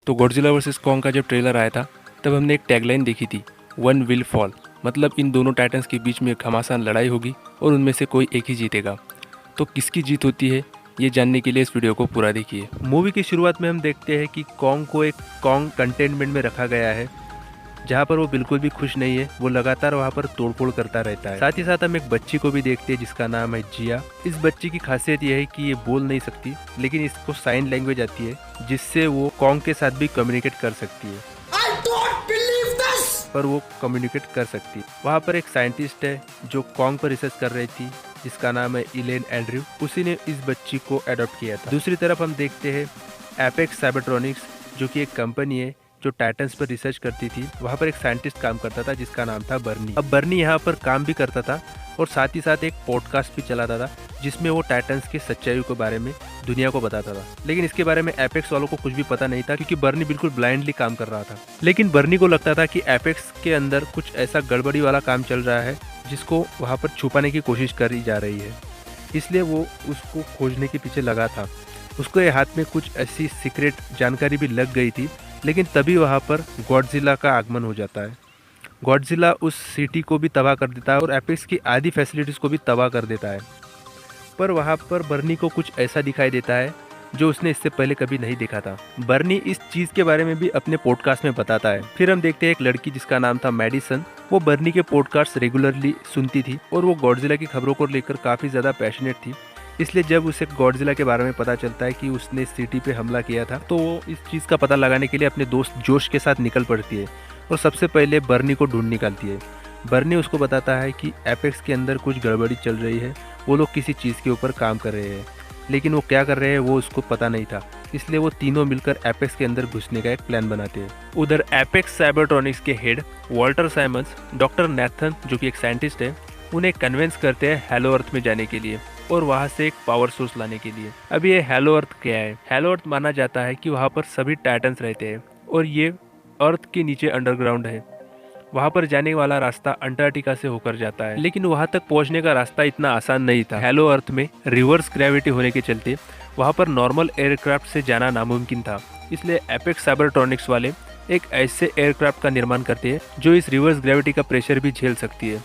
तो Godzilla versus Kong का जब ट्रेलर आया था तब हमने एक टैगलाइन देखी थी, वन विल फॉल। मतलब इन दोनों टाइटन्स के बीच में एक घमासान लड़ाई होगी और उनमें से कोई एक ही जीतेगा। तो किसकी जीत होती है ये जानने के लिए इस वीडियो को पूरा देखिए। मूवी की शुरुआत में हम देखते हैं कि कॉन्ग को एक कॉन्ग कंटेनमेंट में रखा गया है जहाँ पर वो बिल्कुल भी खुश नहीं है। वो लगातार वहाँ पर तोड़फोड़ करता रहता है। साथ ही साथ हम एक बच्ची को भी देखते हैं जिसका नाम है जिया। इस बच्ची की खासियत यह है कि ये बोल नहीं सकती, लेकिन इसको साइन लैंग्वेज आती है जिससे वो कॉन्ग के साथ भी कम्युनिकेट कर सकती है। पर वो कम्युनिकेट कर सकती है। वहाँ पर एक साइंटिस्ट है जो कॉन्ग पर रिसर्च कर रही थी जिसका नाम है इलेन एंड्रयू। उसी ने इस बच्ची को अडॉप्ट किया था। दूसरी तरफ हम देखते हैं एपेक्स साइबरट्रॉनिक्स जो कि एक कंपनी है जो टाइटन्स पर रिसर्च करती थी। वहाँ पर एक साइंटिस्ट काम करता था जिसका नाम था बर्नी। अब बर्नी यहाँ पर काम भी करता था और साथ ही साथ एक पॉडकास्ट भी चलाता था जिसमें वो टाइटन्स की सच्चाई के बारे में दुनिया को बताता था। लेकिन इसके बारे में एपेक्स वालों को कुछ भी पता नहीं था क्योंकि बर्नी बिल्कुल ब्लाइंडली काम कर रहा था। लेकिन बर्नी को लगता था कि एपेक्स के अंदर कुछ ऐसा गड़बड़ी वाला काम चल रहा है जिसको वहाँ पर छुपाने की कोशिश करी जा रही है, इसलिए वो उसको खोजने के पीछे लगा था। उसको ये हाथ में कुछ ऐसी सीक्रेट जानकारी भी लग गई थी। लेकिन तभी वहाँ पर गॉडजिला का आगमन हो जाता है। गॉडजिला उस सिटी को भी तबाह कर देता है और एपेक्स की आधी फैसिलिटीज़ को भी तबाह कर देता है। पर वहाँ पर बर्नी को कुछ ऐसा दिखाई देता है जो उसने इससे पहले कभी नहीं देखा था। बर्नी इस चीज़ के बारे में भी अपने पॉडकास्ट में बताता है। फिर हम देखते हैं एक लड़की जिसका नाम था मैडिसन। वो बर्नी के पॉडकास्ट रेगुलरली सुनती थी और वो गॉडजिला की खबरों को लेकर काफ़ी ज़्यादा पैशनेट थी। इसलिए जब उसे गॉडजिला के बारे में पता चलता है कि उसने सिटी पे हमला किया था तो वो इस चीज़ का पता लगाने के लिए अपने दोस्त जोश के साथ निकल पड़ती है और सबसे पहले बर्नी को ढूंढ निकालती है। बर्नी उसको बताता है कि एपेक्स के अंदर कुछ गड़बड़ी चल रही है, वो लोग किसी चीज़ के ऊपर काम कर रहे हैं, लेकिन वो क्या कर रहे हैं वो उसको पता नहीं था। इसलिए वो तीनों मिलकर एपेक्स के अंदर घुसने का एक प्लान बनाते हैं। उधर एपेक्स साइबरट्रॉनिक्स के head Walter Simons doctor Nathan जो कि एक साइंटिस्ट है उन्हें कन्विंस करते हैं हेलो अर्थ में जाने के लिए और वहाँ से एक पावर सोर्स लाने के लिए। अब ये हेलो अर्थ क्या है? हेलो अर्थ माना जाता है कि वहाँ पर सभी टाइटन्स रहते हैं और ये अर्थ के नीचे अंडरग्राउंड है। वहाँ पर जाने वाला रास्ता अंटार्कटिका से होकर जाता है, लेकिन वहाँ तक पहुँचने का रास्ता इतना आसान नहीं था। हेलो अर्थ में रिवर्स ग्रेविटी होने के चलते वहाँ पर नॉर्मल एयरक्राफ्ट से जाना नामुमकिन था। इसलिए एपेक्स साइबरट्रॉनिक्स वाले एक ऐसे एयरक्राफ्ट का निर्माण करते हैं जो इस रिवर्स ग्रेविटी का प्रेशर भी झेल सकती है।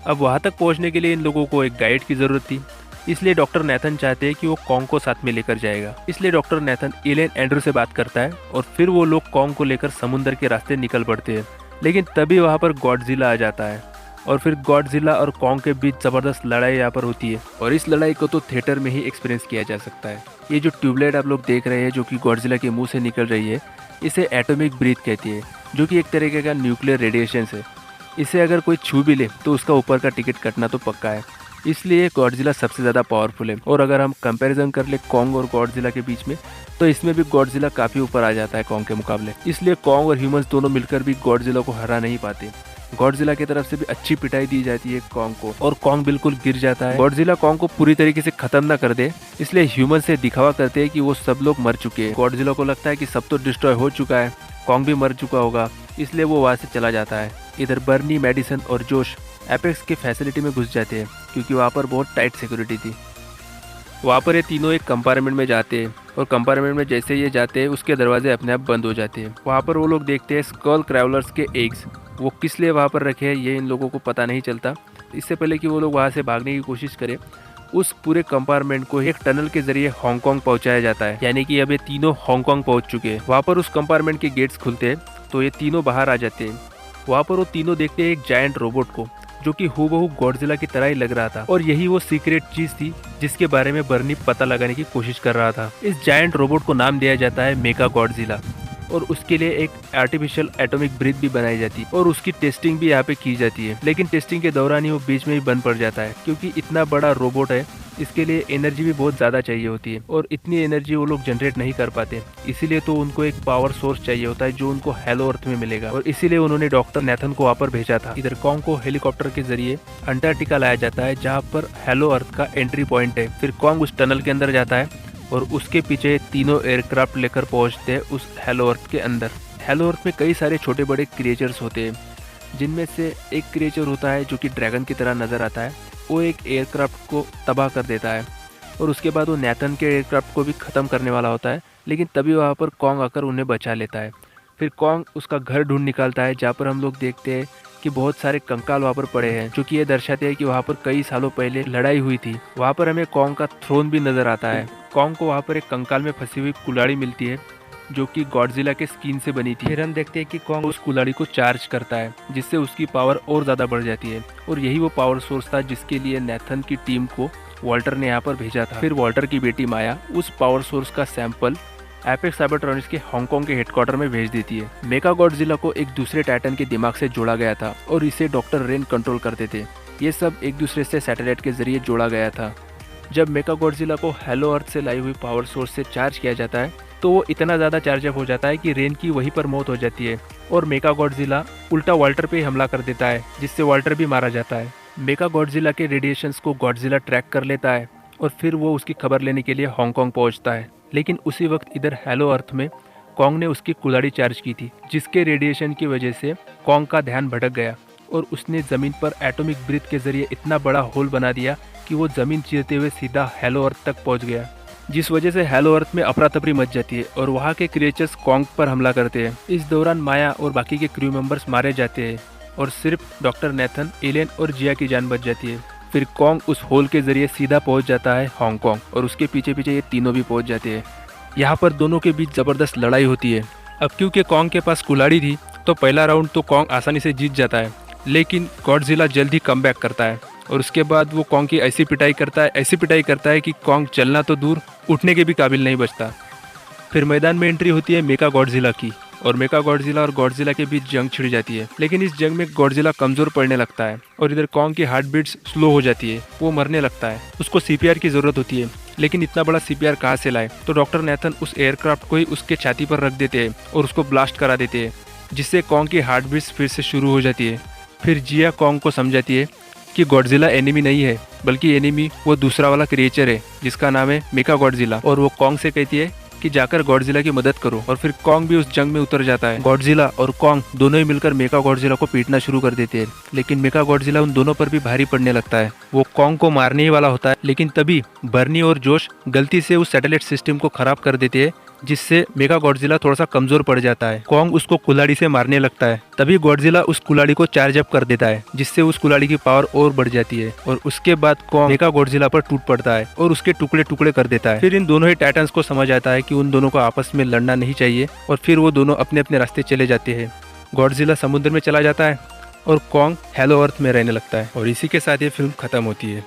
अब वहाँ तक पहुँचने के लिए इन लोगों को एक गाइड की ज़रूरत थी, इसलिए डॉक्टर नेथन चाहते हैं कि वो कॉन्ग को साथ में लेकर जाएगा। इसलिए डॉक्टर नेथन इलेन एंड्रयू से बात करता है और फिर वो लोग कॉन्ग को लेकर समुद्र के रास्ते निकल पड़ते हैं। लेकिन तभी वहाँ पर गॉडजिला आ जाता है और फिर गॉडजिला और कॉन्ग के बीच ज़बरदस्त लड़ाई यहाँ पर होती है और इस लड़ाई को तो थिएटर में ही एक्सपीरियंस किया जा सकता है। ये जो ट्यूबलाइट आप लोग देख रहे हैं जो कि गॉडजिला के मुँह से निकल रही है, इसे एटॉमिक ब्रीथ कहती है, जो कि एक तरीके का न्यूक्लियर रेडिएशन है। इसे अगर कोई छू भी ले तो उसका ऊपर का टिकट कटना तो पक्का है। इसलिए गॉडजिला सबसे ज़्यादा पावरफुल है। और अगर हम कंपैरिजन कर ले कॉन्ग और गॉडजिला के बीच में तो इसमें भी गॉडजिला काफ़ी ऊपर आ जाता है कॉन्ग के मुकाबले। इसलिए कॉन्ग और ह्यूमंस दोनों मिलकर भी गॉडजिला को हरा नहीं पाते। गॉडजिला की तरफ से भी अच्छी पिटाई दी जाती है कॉन्ग को और कॉन्ग बिल्कुल गिर जाता है। गॉडजिला कॉन्ग को पूरी तरीके से खत्म ना कर दे, इसलिए ह्यूमन से दिखावा करते हैं कि वो सब लोग मर चुके हैं। गॉडजिला को लगता है कि सब तो डिस्ट्रॉय हो चुका है, कॉन्ग भी मर चुका होगा, इसलिए वो वहाँ से चला जाता है। इधर बर्नी, मेडिसन और जोश एपेक्स की फैसिलिटी में घुस जाते हैं क्योंकि वहाँ पर बहुत टाइट सिक्योरिटी थी। वहाँ पर ये तीनों एक कंपार्टमेंट में जाते हैं और कंपार्टमेंट में जैसे ये जाते हैं उसके दरवाजे अपने आप बंद हो जाते हैं। वहाँ पर वो लोग देखते हैं स्कल क्रैवलर्स के एग्स। वो किस लिए वहाँ पर रखे हैं ये इन लोगों को पता नहीं चलता। इससे पहले कि वो लोग वहाँ से भागने की कोशिश करें, उस पूरे कंपार्टमेंट को एक टनल के जरिए हांगकांग पहुँचाया जाता है। यानी कि अब ये तीनों हांगकांग पहुँच चुके हैं। वहाँ पर उस कंपार्टमेंट के गेट्स खुलते हैं तो ये तीनों बाहर आ जाते हैं। वहाँ पर वो तीनों देखते हैं एक जायंट रोबोट को जो कि हूबहू गॉडजिला की तरह ही लग रहा था और यही वो सीक्रेट चीज थी जिसके बारे में बर्नी पता लगाने की कोशिश कर रहा था। इस जायंट रोबोट को नाम दिया जाता है मेगा गॉडजिला और उसके लिए एक आर्टिफिशियल एटॉमिक ब्रीथ भी बनाई जाती है और उसकी टेस्टिंग भी यहाँ पे की जाती है। लेकिन टेस्टिंग के दौरान ही वो बीच में ही बंद पड़ जाता है क्योंकि इतना बड़ा रोबोट है, इसके लिए एनर्जी भी बहुत ज़्यादा चाहिए होती है और इतनी एनर्जी वो लोग जनरेट नहीं कर पाते। इसीलिए तो उनको एक पावर सोर्स चाहिए होता है जो उनको हेलो अर्थ में मिलेगा और इसीलिए उन्होंने डॉक्टर नेथन को वहाँ पर भेजा था। इधर कॉन्ग को हेलीकॉप्टर के जरिए अंटार्कटिका लाया जाता है जहाँ पर हेलो अर्थ का एंट्री पॉइंट है। फिर कॉन्ग उस टनल के अंदर जाता है और उसके पीछे तीनों एयरक्राफ्ट लेकर पहुँचते हैं उस हेलो अर्थ के अंदर। हेलो अर्थ में कई सारे छोटे बड़े क्रिएचर्स होते हैं, जिनमें से एक क्रिएचर होता है जो कि ड्रैगन की तरह नज़र आता है। वो एक एयरक्राफ्ट को तबाह कर देता है और उसके बाद वो नेथन के एयरक्राफ्ट को भी ख़त्म करने वाला होता है लेकिन तभी वहाँ पर कॉन्ग आकर उन्हें बचा लेता है। फिर कॉन्ग उसका घर ढूंढ निकालता है, जहाँ पर हम लोग देखते हैं कि बहुत सारे कंकाल वहाँ पर पड़े हैं, जो कि ये दर्शाते हैं कि वहाँ पर कई सालों पहले लड़ाई हुई थी। वहाँ पर हमें कॉन्ग का थ्रोन भी नजर आता है। कॉन्ग को वहाँ पर एक कंकाल में फंसी हुई कुल्हाड़ी मिलती है, जो कि गॉडजिला के स्किन से बनी थी। फिर हम देखते हैं कि कॉन्ग उस कुल्हाड़ी को चार्ज करता है, जिससे उसकी पावर और ज़्यादा बढ़ जाती है। और यही वो पावर सोर्स था जिसके लिए नेथन की टीम को वॉल्टर ने यहाँ पर भेजा था। फिर वॉल्टर की बेटी माया उस पावर सोर्स का सैंपल एपेक्स साइबरट्रॉनिक्स के हांगकांग के हेडक्वार्टर में भेज देती है। मेगा गॉडजिला को एक दूसरे टाइटन के दिमाग से जोड़ा गया था और इसे डॉक्टर रेन कंट्रोल करते थे। ये सब एक दूसरे से सैटेलाइट के जरिए जोड़ा गया था। जब मेगा गॉडजिला को हेलो अर्थ से लाई हुई पावर सोर्स से चार्ज किया जाता है, तो वो इतना ज़्यादा चार्जअप हो जाता है कि रेन की वहीं पर मौत हो जाती है और मेगा गॉडजिला उल्टा वॉल्टर पे हमला कर देता है, जिससे वॉल्टर भी मारा जाता है। मेगा गॉडजिला के रेडिएशंस को गॉडजिला ट्रैक कर लेता है और फिर वो उसकी खबर लेने के लिए हांगकांग पहुंचता है। लेकिन उसी वक्त इधर हेलो अर्थ में कॉन्ग ने उसकी कुल्हाड़ी चार्ज की थी, जिसके रेडिएशन की वजह से कॉन्ग का ध्यान भटक गया और उसने ज़मीन पर एटॉमिक ब्रीथ के जरिए इतना बड़ा होल बना दिया कि वो ज़मीन चीरते हुए सीधा हेलो अर्थ तक पहुंच गया, जिस वजह से हेलो अर्थ में अफरा तफरी मच जाती है और वहाँ के क्रिएचर्स कॉन्ग पर हमला करते हैं। इस दौरान माया और बाकी के क्रू मेंबर्स मारे जाते हैं और सिर्फ डॉक्टर नेथन, एलेन और जिया की जान बच जाती है। फिर कॉन्ग उस होल के जरिए सीधा पहुंच जाता है हांगकांग और उसके पीछे पीछे ये तीनों भी पहुंच जाते हैं। यहाँ पर दोनों के बीच ज़बरदस्त लड़ाई होती है। अब क्योंकि कॉन्ग के पास कुल्हाड़ी थी, तो पहला राउंड तो कॉन्ग आसानी से जीत जाता है, लेकिन गॉडजिला जल्द ही कमबैक करता है और उसके बाद वो कॉन्ग की ऐसी पिटाई करता है कि कॉन्ग चलना तो दूर, उठने के भी काबिल नहीं बचता। फिर मैदान में एंट्री होती है मेगा गॉडजिला की और मेगा गॉडजिला और गॉडजिला के बीच जंग छिड़ जाती है। लेकिन इस जंग में गॉडजिला कमजोर पड़ने लगता है और इधर कॉन्ग की हार्ट बीट्स स्लो हो जाती है, वो मरने लगता है। उसको सीपीआर की जरूरत होती है, लेकिन इतना बड़ा सीपीआर कहाँ से लाए? तो डॉक्टर नेथन उस एयरक्राफ्ट को ही उसके छाती पर रख देते हैं और उसको ब्लास्ट करा देते हैं, जिससे कॉन्ग की हार्ट बीट्स फिर से शुरू हो जाती है। फिर जिया कॉन्ग को समझाती है कि गॉडजिला एनिमी नहीं है, बल्कि एनिमी वो दूसरा वाला क्रिएचर है जिसका नाम है मेगा गॉडजिला। और वो कॉन्ग से कहती है कि जाकर गॉडजिला की मदद करो और फिर कॉन्ग भी उस जंग में उतर जाता है। गॉडजिला और कॉन्ग दोनों ही मिलकर मेगा गॉडजिला को पीटना शुरू कर देते हैं, लेकिन मेगा गॉडजिला उन दोनों पर भी भारी पड़ने लगता है। वो कॉन्ग को मारने ही वाला होता है, लेकिन तभी बर्नी और जोश गलती से उस सैटेलाइट सिस्टम को खराब कर देते हैं, जिससे मेगा गॉडजिला थोड़ा सा कमजोर पड़ जाता है। कॉन्ग उसको कुल्हाड़ी से मारने लगता है, तभी गॉडजिला उस कुल्हाड़ी को चार्ज अप कर देता है, जिससे उस कुल्हाड़ी की पावर और बढ़ जाती है और उसके बाद कॉन्ग मेगा गॉडजिला पर टूट पड़ता है और उसके टुकड़े टुकड़े कर देता है। फिर इन दोनों ही टाइटन्स को समझ आता है कि उन दोनों को आपस में लड़ना नहीं चाहिए और फिर वो दोनों अपने अपने रास्ते चले जाते हैं। गॉडजिला समुद्र में चला जाता है और कॉन्ग हेलो अर्थ में रहने लगता है और इसी के साथ ये फिल्म खत्म होती है।